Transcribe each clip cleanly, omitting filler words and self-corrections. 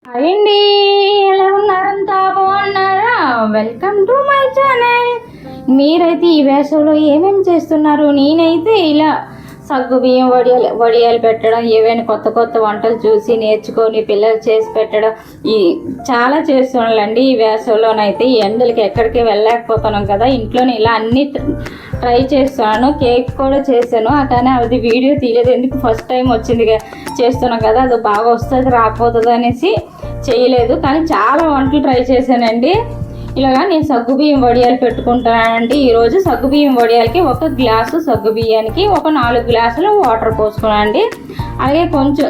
Hi అండి, ఎలా ఉన్నారంతా బాగున్నారా? Welcome to my channel. మీరైతే ఈ వేసవిలో ఏమేమి చేస్తున్నారు? నేనైతే ఇలా సగ్గుబియ్యం వడియాలు పెట్టడం, ఏవైనా కొత్త కొత్త వంటలు చూసి నేర్చుకొని పిల్లలు చేసి పెట్టడం చాలా చేస్తున్నానండి. ఈ వేసవిలోనైతే ఈ ఎండలకి ఎక్కడికి వెళ్ళలేకపోతున్నాం కదా, ఇంట్లోనే ఇలా అన్నీ ట్రై చేస్తున్నాను. కేక్ కూడా చేశాను, కానీ అది వీడియో తీయలేదు. ఎందుకు ఫస్ట్ టైం వచ్చింది చేస్తున్నాం కదా, అది బాగా వస్తుంది రాకపోతుంది అనేసి చేయలేదు. కానీ చాలా వంటలు ట్రై చేశానండి. ఇలాగా నేను సగ్గుబియ్యం వడియాలు పెట్టుకుంటానండి. ఈరోజు సగ్గుబియ్యం వడియాలకి 1 గ్లాసు సగ్గుబియ్యానికి 4 గ్లాసులు వాటర్ పోసుకున్నానండి. అలాగే కొంచెం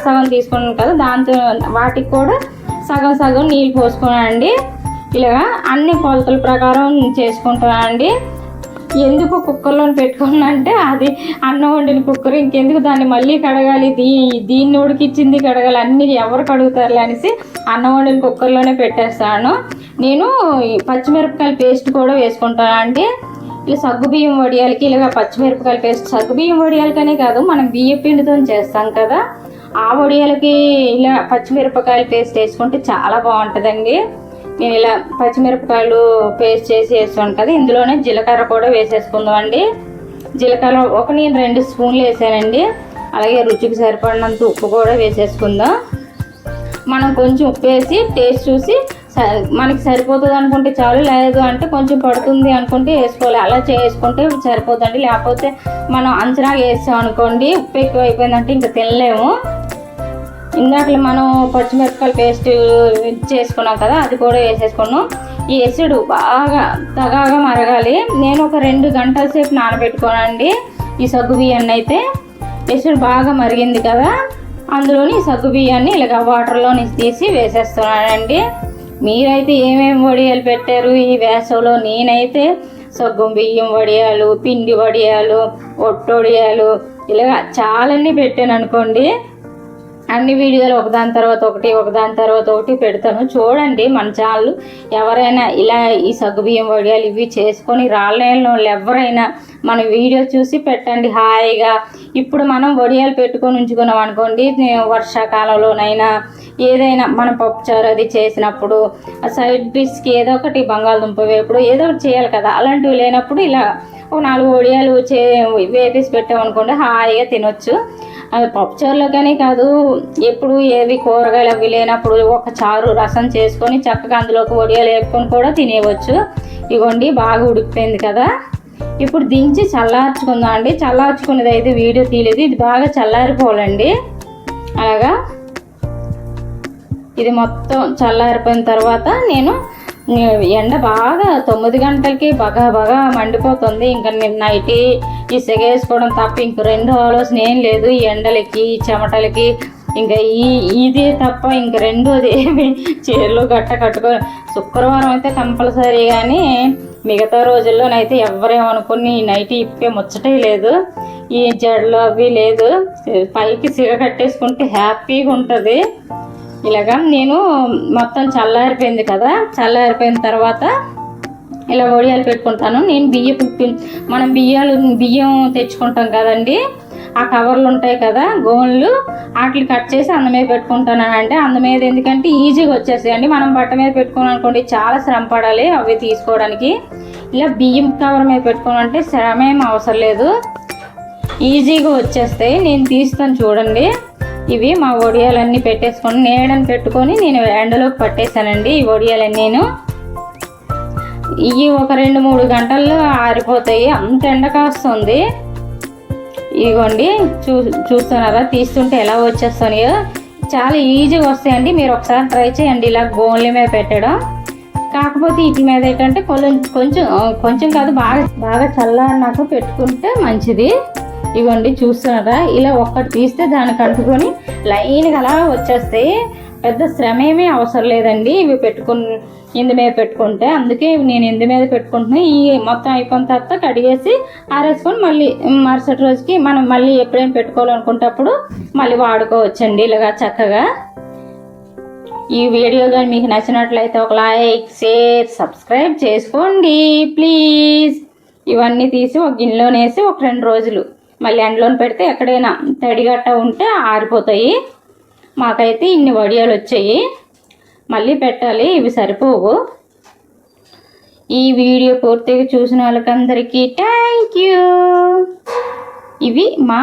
సగం తీసుకున్నాను కదా, దాంతో వాటికి కూడా సగం నీళ్ళు పోసుకున్నానండి. ఇలాగా అన్ని కొలతల ప్రకారం చేసుకుంటానండి. ఎందుకు కుక్కర్లో పెట్టుకున్నా అంటే, అది అన్నం వండిన కుక్కర్, ఇంకెందుకు దాన్ని మళ్ళీ కడగాలి, దీన్ని ఉడికిచ్చింది కడగాలి, అన్నీ ఎవరు కడుగుతారులే అనేసి అన్నం వండిన కుక్కర్లోనే పెట్టేస్తాను. నేను పచ్చిమిరపకాయల పేస్ట్ కూడా వేసుకుంటాను అండి. ఇలా సగ్గుబియ్యం వడియాలకి ఇలాగ పచ్చిమిరపకాయల పేస్ట్, సగ్గుబియ్యం వడియాలకనే కాదు, మనం బియ్య పిండితో చేస్తాం కదా, ఆ వడియాలకి ఇలా పచ్చిమిరపకాయల పేస్ట్ వేసుకుంటే చాలా బాగుంటుందండి. నేను ఇలా పచ్చిమిరపకాయలు పేస్ట్ చేసి వేసుకుంటుంది. ఇందులోనే జీలకర్ర కూడా వేసేసుకుందాం అండి. జీలకర్ర నేను 2 స్పూన్లు వేసానండి. అలాగే రుచికి సరిపడినంత ఉప్పు కూడా వేసేసుకుందాం. మనం కొంచెం ఉప్పు వేసి టేస్ట్ చూసి మనకి సరిపోతుంది అనుకుంటే చాలు, లేదు అంటే కొంచెం పడుతుంది అనుకుంటే వేసుకోవాలి. అలా చేసుకుంటే సరిపోతుందండి. లేకపోతే మనం అంచనా వేసాం అనుకోండి, ఉప్పు ఎక్కువ అయిపోయిందంటే ఇంకా తినలేము. ఇందాకలు మనం పచ్చిమిరపకాయల పేస్ట్ చేసుకున్నాం కదా, అది కూడా వేసేసుకున్నాం. ఈ ఎసుడు బాగా తగాగా మరగాలి. నేను ఒక 2 గంటల సేపు నానబెట్టుకోనండి ఈ సగ్గు బియ్యాన్ని. అయితే ఎసుడు బాగా మరిగింది కదా, అందులోని సగ్గు బియ్యాన్ని ఇలాగ వాటర్లోని తీసి వేసేస్తున్నానండి. మీరైతే ఏమేమి వడియాలు పెట్టారు ఈ వేసవిలో? నేనైతే సగ్గు బియ్యం వడియాలు, పిండి వడియాలు, ఒట్టొడియాలు ఇలాగ చాలాన్ని పెట్టాను అనుకోండి. అన్ని వీడియోలు ఒకదాని తర్వాత ఒకటి పెడతాను, చూడండి. మన ఛానల్ ఎవరైనా ఇలా ఈ సగ్గుబియ్యం వడియాలు ఇవి చేసుకొని రాలేని వాళ్ళు ఎవరైనా మన వీడియో చూసి పెట్టండి హాయిగా. ఇప్పుడు మనం వడియాలు పెట్టుకొని ఉంచుకున్నాం అనుకోండి, వర్షాకాలంలోనైనా ఏదైనా మనం పప్పుచారు అది చేసినప్పుడు సైడ్ డిష్కి ఏదో ఒకటి బంగాళదుంప వేపుడు ఏదో ఒకటి చేయాలి కదా, అలాంటివి లేనప్పుడు ఇలా 4 వడియాలు వేపేసి పెట్టామనుకోండి, హాయిగా తినొచ్చు. అది పప్పుచారులోకనే కాదు, ఎప్పుడు ఏవి కూరగాయలు అవి లేనప్పుడు ఒక చారు రసం చేసుకొని చక్కగా అందులోకి వడియాలు వేపుకొని కూడా తినేయవచ్చు. ఇవ్వండి బాగా ఉడికిపోయింది కదా, ఇప్పుడు దించి చల్లార్చుకుందాం అండి. చల్లార్చుకునేది అయితే వీడియో తీయలేదు, ఇది బాగా చల్లారిపోవాలండి. అలాగా ఇది మొత్తం చల్లారిపోయిన తర్వాత నేను ఎండ బాగా 9 గంటలకి బాగా మండిపోతుంది. ఇంకా నేను నైట్ ఇసుగేసుకోవడం తప్ప ఇంక 2 ఆలోచన ఏం లేదు. ఈ ఎండలకి చెమటలకి ఇంకా ఇదే తప్ప ఇంక 2 ఏమి చీరలు గట్ట కట్టుకొని శుక్రవారం అయితే కంపల్సరీ. కానీ మిగతా రోజుల్లోనైతే ఎవరేమనుకుని నైట్ ఇప్పే ముచ్చటే లేదు, ఈ జడలు అవి లేదు, పైకి సిగ కట్టేసుకుంటే హ్యాపీగా ఉంటుంది. ఇలాగా నేను మొత్తం చల్లారిపోయింది కదా, చల్లారిపోయిన తర్వాత ఇలా వడియాలు పెట్టుకుంటాను. నేను మనం బియ్యం తెచ్చుకుంటాం కదండి, ఆ కవర్లు ఉంటాయి కదా గోన్లు, వాటిని కట్ చేసి అందు మీద పెట్టుకుంటానంటే, అందు మీద ఎందుకంటే ఈజీగా వచ్చేస్తాయండి. మనం బట్ట మీద పెట్టుకుని అనుకోండి చాలా శ్రమ పడాలి అవి తీసుకోవడానికి. ఇలా బియ్యం కవర్ మీద పెట్టుకోవాలంటే శ్రమ ఏం అవసరం లేదు, ఈజీగా వచ్చేస్తాయి. నేను తీస్తాను చూడండి. ఇవి మా వడియాలన్నీ పెట్టేసుకొని నీడని పెట్టుకొని నేను ఎండలోకి పట్టేశానండి. ఈ వడియాలన్నీ నేను ఇవి ఒక 2-3 గంటల్లో ఆరిపోతాయి, అంత ఎండ కాస్తుంది. ఇదిగోండి చూస్తున్నారా, తీస్తుంటే ఎలా వచ్చేస్తున్నాయో, చాలా ఈజీగా వస్తాయండి. మీరు ఒకసారి ట్రై చేయండి ఇలా గోన్ల మీద పెట్టడం. కాకపోతే వీటి మీద ఏంటంటే కొంచెం కాదు, బాగా చల్లారినాక పెట్టుకుంటే మంచిది. ఇవ్వండి చూస్తున్నారా, ఇలా ఒక్కటి తీస్తే దానికి అంటుకొని లైన్గా అలా వచ్చేస్తాయి. పెద్ద శ్రమ ఏమీ అవసరం లేదండి ఇవి ఇందు మీద పెట్టుకుంటే. అందుకే నేను ఇందు మీద పెట్టుకుంటున్నాను. ఈ మొత్తం అయిపోయిన తర్వాత కడిగేసి ఆరేసుకొని మళ్ళీ మరుసటి రోజుకి మనం మళ్ళీ ఎప్పుడైనా పెట్టుకోవాలనుకుంటప్పుడు మళ్ళీ వాడుకోవచ్చండి ఇలాగా చక్కగా. ఈ వీడియో కానీ మీకు నచ్చినట్లయితే ఒక లైక్, షేర్, సబ్స్క్రైబ్ చేసుకోండి ప్లీజ్. ఇవన్నీ తీసి ఒక గిన్నెలోనేసి ఒక 2 రోజులు మళ్ళీ ఎండలోని పెడితే ఎక్కడైనా తడిగట్ట ఉంటే ఆరిపోతాయి. మాకైతే ఇన్ని వడియాలు వచ్చాయి, మళ్ళీ పెట్టాలి, ఇవి సరిపోవు. ఈ వీడియో పూర్తిగా చూసిన వాళ్ళకందరికీ థ్యాంక్ యూ. ఇవి మా